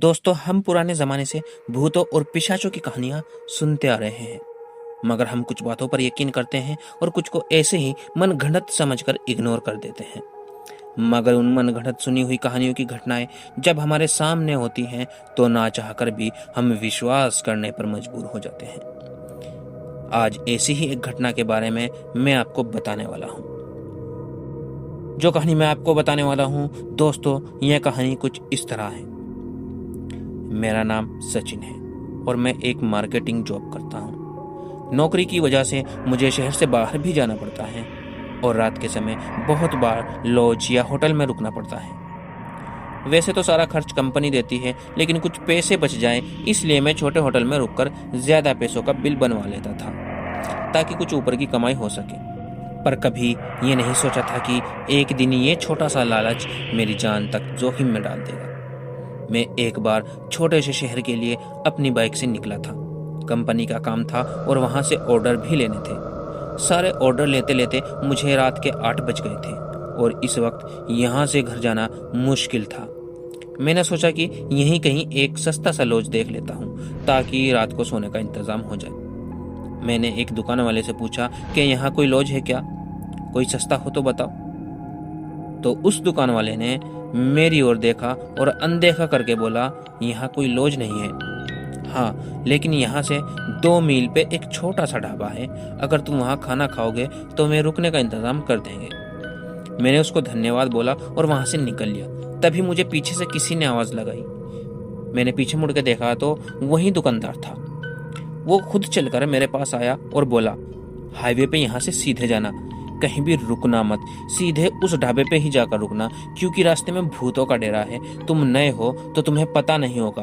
दोस्तों, हम पुराने ज़माने से भूतों और पिशाचों की कहानियाँ सुनते आ रहे हैं, मगर हम कुछ बातों पर यकीन करते हैं और कुछ को ऐसे ही मनगढ़ंत समझकर इग्नोर कर देते हैं। मगर उन मनगढ़ंत सुनी हुई कहानियों की घटनाएं जब हमारे सामने होती हैं, तो ना चाहकर भी हम विश्वास करने पर मजबूर हो जाते हैं। आज ऐसी ही एक घटना के बारे में मैं आपको बताने वाला हूँ। जो कहानी मैं आपको बताने वाला हूँ दोस्तों, यह कहानी कुछ इस तरह है। मेरा नाम सचिन है और मैं एक मार्केटिंग जॉब करता हूँ। नौकरी की वजह से मुझे शहर से बाहर भी जाना पड़ता है और रात के समय बहुत बार लॉज या होटल में रुकना पड़ता है। वैसे तो सारा खर्च कंपनी देती है, लेकिन कुछ पैसे बच जाएं, इसलिए मैं छोटे होटल में रुककर ज्यादा पैसों का बिल बनवा लेता था, ताकि कुछ ऊपर की कमाई हो सके। पर कभी ये नहीं सोचा था कि एक दिन ये छोटा सा लालच मेरी जान तक जोखिम में डाल देगा। मैं एक बार छोटे से शहर के लिए अपनी बाइक से निकला था। कंपनी का काम था और वहां से ऑर्डर भी लेने थे। सारे ऑर्डर लेते लेते मुझे रात के 8 बज गए थे और इस वक्त यहाँ से घर जाना मुश्किल था। मैंने सोचा कि यहीं कहीं एक सस्ता सा लॉज देख लेता हूँ, ताकि रात को सोने का इंतजाम हो जाए। मैंने एक दुकान वाले से पूछा कि यहाँ कोई लॉज है क्या, कोई सस्ता हो तो बताओ। तो उस दुकान वाले ने मेरी ओर देखा और अनदेखा करके बोला, यहाँ कोई लॉज नहीं है। हाँ, लेकिन यहाँ से 2 मील पे एक छोटा सा ढाबा है। अगर तुम वहाँ खाना खाओगे तो मैं रुकने का इंतजाम कर देंगे। मैंने उसको धन्यवाद बोला और वहां से निकल लिया। तभी मुझे पीछे से किसी ने आवाज लगाई। मैंने पीछे मुड़ के देखा तो वही दुकानदार था। वो खुद चलकर मेरे पास आया और बोला, हाईवे पे यहाँ से सीधे जाना, कहीं भी रुकना मत, सीधे उस ढाबे पे ही जाकर रुकना, क्योंकि रास्ते में भूतों का डेरा है। तुम नए हो तो तुम्हें पता नहीं होगा।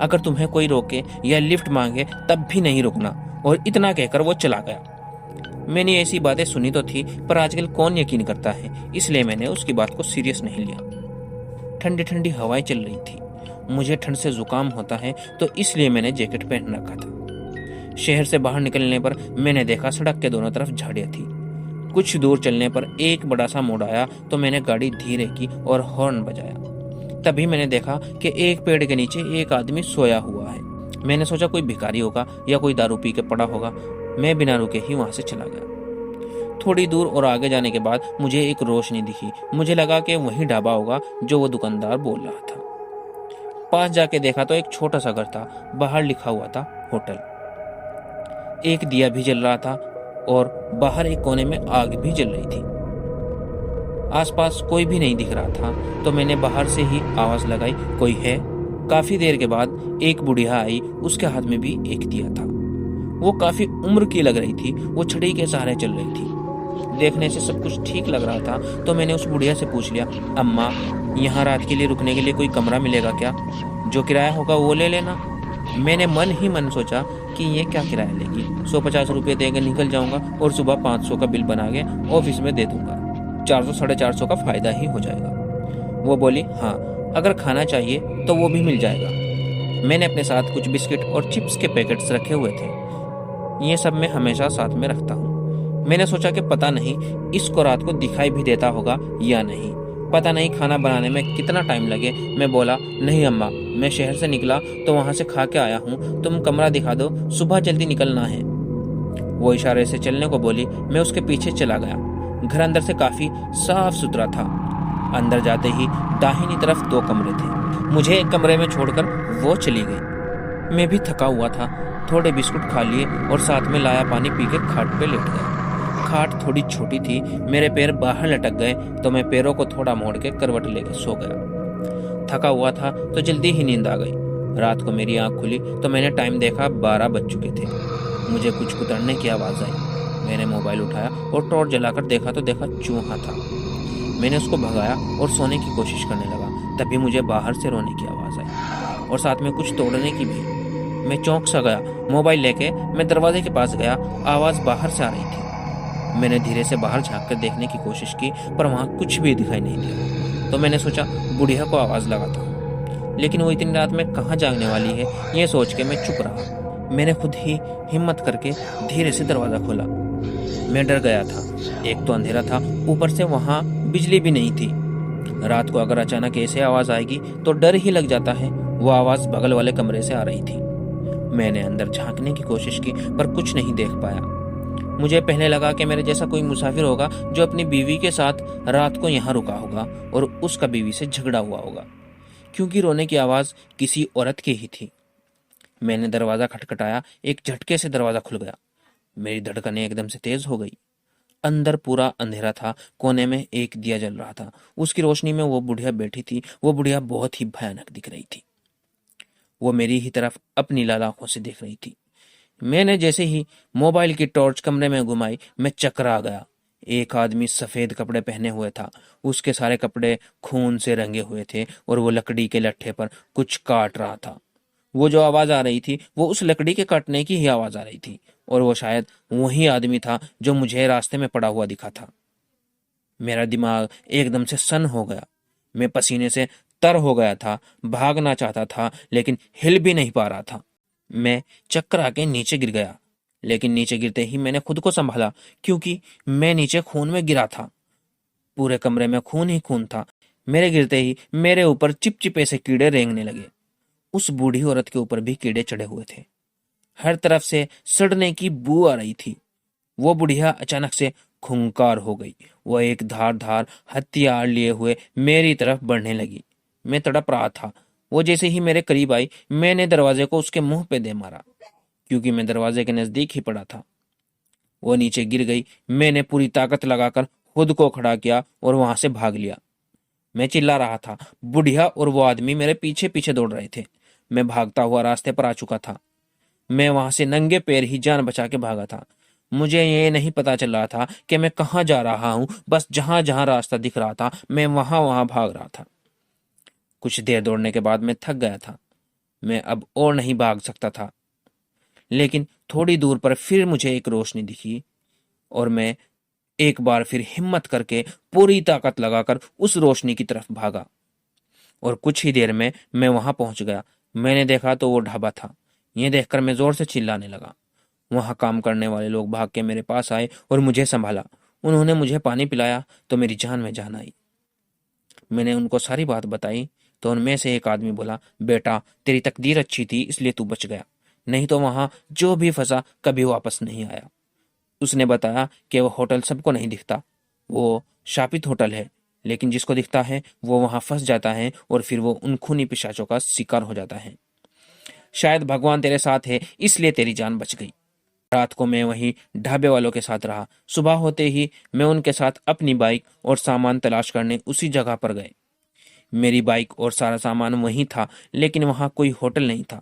अगर तुम्हें कोई रोके या लिफ्ट मांगे तब भी नहीं रुकना। और इतना कहकर वो चला गया। मैंने ऐसी बातें सुनी तो थी, पर आजकल कौन यकीन करता है, इसलिए मैंने उसकी बात को सीरियस नहीं लिया। ठंडी ठंडी हवाएं चल रही थी। मुझे ठंड से जुकाम होता है, तो इसलिए मैंने जैकेट पहन रखा था। शहर से बाहर निकलने पर मैंने देखा सड़क के दोनों तरफ झाड़ियां थी। कुछ दूर चलने पर एक बड़ा सा मोड़ आया, तो मैंने गाड़ी धीरे की और हॉर्न बजाया। तभी मैंने देखा कि एक पेड़ के नीचे एक आदमी सोया हुआ है। मैंने सोचा कोई भिखारी होगा या कोई दारू पी के पड़ा होगा। मैं बिना रुके ही वहां से चला गया। थोड़ी दूर और आगे जाने के बाद मुझे एक रोशनी दिखी। मुझे लगा कि वही ढाबा होगा जो वो दुकानदार बोल रहा था। पास जाके देखा तो एक छोटा सा घर था। बाहर लिखा हुआ था होटल। एक दिया भी जल रहा था और बाहर एक कोने में आग भी जल रही थी। आसपास कोई भी नहीं दिख रहा था, तो मैंने बाहर से ही आवाज लगाई, कोई है? काफी देर के बाद एक बुढ़िया आई। उसके हाथ में भी एक दिया था। वो काफी उम्र की लग रही थी। वो छड़ी के सहारे चल रही थी। देखने से सब कुछ ठीक लग रहा था, तो मैंने उस बुढ़िया से पूछ लिया, अम्मा, यहाँ रात के लिए रुकने के लिए कोई कमरा मिलेगा क्या? जो किराया होगा वो ले लेना। मैंने मन ही मन सोचा कि ये क्या किराया लेगी, 150 रुपये देकर निकल जाऊंगा और सुबह 500 का बिल बना के ऑफिस में दे दूंगा। 400-450 का फायदा ही हो जाएगा। वो बोली, हाँ, अगर खाना चाहिए तो वो भी मिल जाएगा। मैंने अपने साथ कुछ बिस्किट और चिप्स के पैकेट्स रखे हुए थे। ये सब मैं हमेशा साथ में रखता हूँ। मैंने सोचा कि पता नहीं इसको रात को दिखाई भी देता होगा या नहीं, पता नहीं खाना बनाने में कितना टाइम लगे। मैं बोला, नहीं अम्मा, मैं शहर से निकला तो वहां से खा के आया हूँ, तुम कमरा दिखा दो, सुबह जल्दी निकलना है। वो इशारे से चलने को बोली। मैं उसके पीछे चला गया। घर अंदर से काफी साफ सुथरा था। अंदर जाते ही दाहिनी तरफ 2 कमरे थे। मुझे एक कमरे में छोड़कर वो चली गई। मैं भी थका हुआ था। थोड़े बिस्कुट खा लिए और साथ में लाया पानी पी के खाट पे लेट गया। खाट थोड़ी छोटी थी, मेरे पैर बाहर लटक गए, तो मैं पैरों को थोड़ा मोड़ के करवट लेके सो गया। थका हुआ था तो जल्दी ही नींद आ गई। रात को मेरी आंख खुली तो मैंने टाइम देखा, 12 बज चुके थे। मुझे कुछ कुतरने की आवाज आई। मैंने मोबाइल उठाया और टॉर्च जलाकर देखा तो देखा चूहा था। मैंने उसको भगाया और सोने की कोशिश करने लगा। तभी मुझे बाहर से रोने की आवाज आई और साथ में कुछ तोड़ने की भी। मैं चौंक सा गया। मोबाइल लेके मैं दरवाजे के पास गया। आवाज बाहर से आ रही थी। मैंने धीरे से बाहर झांक कर देखने की कोशिश की, पर वहां कुछ भी दिखाई नहीं दिया। तो मैंने सोचा बुढ़िया को आवाज लगाता हूँ, लेकिन वो इतनी रात में कहाँ जागने वाली है, ये सोच के मैं चुप रहा। मैंने खुद ही हिम्मत करके धीरे से दरवाजा खोला। मैं डर गया था। एक तो अंधेरा था, ऊपर से वहां बिजली भी नहीं थी। रात को अगर अचानक ऐसे आवाज आएगी तो डर ही लग जाता है। वो आवाज बगल वाले कमरे से आ रही थी। मैंने अंदर झांकने की कोशिश की पर कुछ नहीं देख पाया। मुझे पहले लगा कि मेरे जैसा कोई मुसाफिर होगा जो अपनी बीवी के साथ रात को यहाँ रुका होगा और उसका बीवी से झगड़ा हुआ होगा, क्योंकि रोने की आवाज किसी औरत की ही थी। मैंने दरवाजा खटखटाया। एक झटके से दरवाजा खुल गया। मेरी धड़कनें एकदम से तेज हो गई। अंदर पूरा अंधेरा था। कोने में एक दिया जल रहा था। उसकी रोशनी में वो बुढ़िया बैठी थी। वो बुढ़िया बहुत ही भयानक दिख रही थी। वो मेरी ही तरफ अपनी लाल आंखों से देख रही थी। मैंने जैसे ही मोबाइल की टॉर्च कमरे में घुमाई, मैं चकरा गया। एक आदमी सफेद कपड़े पहने हुए था। उसके सारे कपड़े खून से रंगे हुए थे और वो लकड़ी के लट्ठे पर कुछ काट रहा था। वो जो आवाज आ रही थी वो उस लकड़ी के काटने की ही आवाज आ रही थी और वो शायद वही आदमी था जो मुझे रास्ते में पड़ा हुआ दिखा था। मेरा दिमाग एकदम से सन्न हो गया। मैं पसीने से तर हो गया था। भागना चाहता था लेकिन हिल भी नहीं पा रहा था। मैं चक्कर आके नीचे गिर गया, लेकिन नीचे गिरते ही मैंने खुद को संभाला, क्योंकि मैं नीचे खून में गिरा था। पूरे कमरे में खून ही खून था। मेरे गिरते ही मेरे ऊपर चिपचिपे से कीड़े रेंगने लगे। उस बूढ़ी औरत के ऊपर भी कीड़े चढ़े हुए थे। हर तरफ से सड़ने की बू आ रही थी। वो बुढ़िया अचानक से खूंखार हो गई। वह एक धार हथियार लिए हुए मेरी तरफ बढ़ने लगी। मैं तड़प रहा था। वो जैसे ही मेरे करीब आई, मैंने दरवाजे को उसके मुंह पे दे मारा, क्योंकि मैं दरवाजे के नजदीक ही पड़ा था। वो नीचे गिर गई। मैंने पूरी ताकत लगाकर खुद को खड़ा किया और वहां से भाग लिया। मैं चिल्ला रहा था। बुढ़िया और वो आदमी मेरे पीछे पीछे दौड़ रहे थे। मैं भागता हुआ रास्ते पर आ चुका था। मैं वहां से नंगे पैर ही जान बचा के भागा था। मुझे ये नहीं पता चल रहा था कि मैं कहाँ जा रहा हूँ। बस जहां जहां रास्ता दिख रहा था मैं वहां वहां भाग रहा था। कुछ देर दौड़ने के बाद मैं थक गया था। मैं अब और नहीं भाग सकता था। लेकिन थोड़ी दूर पर फिर मुझे एक रोशनी दिखी और मैं एक बार फिर हिम्मत करके पूरी ताकत लगाकर उस रोशनी की तरफ भागा और कुछ ही देर में मैं वहां पहुंच गया। मैंने देखा तो वो ढाबा था। यह देखकर मैं जोर से चिल्लाने लगा। वहां काम करने वाले लोग भाग के मेरे पास आए और मुझे संभाला। उन्होंने मुझे पानी पिलाया तो मेरी जान में जान आई। मैंने उनको सारी बात बताई तो उनमें से एक आदमी बोला, बेटा तेरी तकदीर अच्छी थी इसलिए तू बच गया, नहीं तो वहां जो भी फंसा कभी वापस नहीं आया। उसने बताया कि वो होटल सबको नहीं दिखता। वो शापित होटल है, लेकिन जिसको दिखता है वो वहां फंस जाता है और फिर वो उन खूनी पिशाचों का शिकार हो जाता है। शायद भगवान तेरे साथ है इसलिए तेरी जान बच गई। रात को मैं वहीं ढाबे वालों के साथ रहा। सुबह होते ही मैं उनके साथ अपनी बाइक और सामान तलाश करने उसी जगह पर गए। मेरी बाइक और सारा सामान वहीं था, लेकिन वहां कोई होटल नहीं था।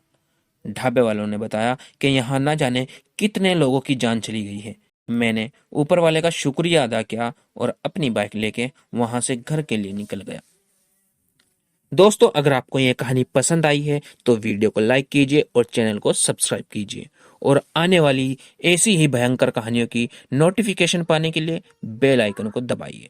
ढाबे वालों ने बताया कि यहाँ न जाने कितने लोगों की जान चली गई है। मैंने ऊपर वाले का शुक्रिया अदा किया और अपनी बाइक लेके वहां से घर के लिए निकल गया। दोस्तों, अगर आपको यह कहानी पसंद आई है तो वीडियो को लाइक कीजिए और चैनल को सब्सक्राइब कीजिए और आने वाली ऐसी ही भयंकर कहानियों की नोटिफिकेशन पाने के लिए बेल आइकन को दबाइए।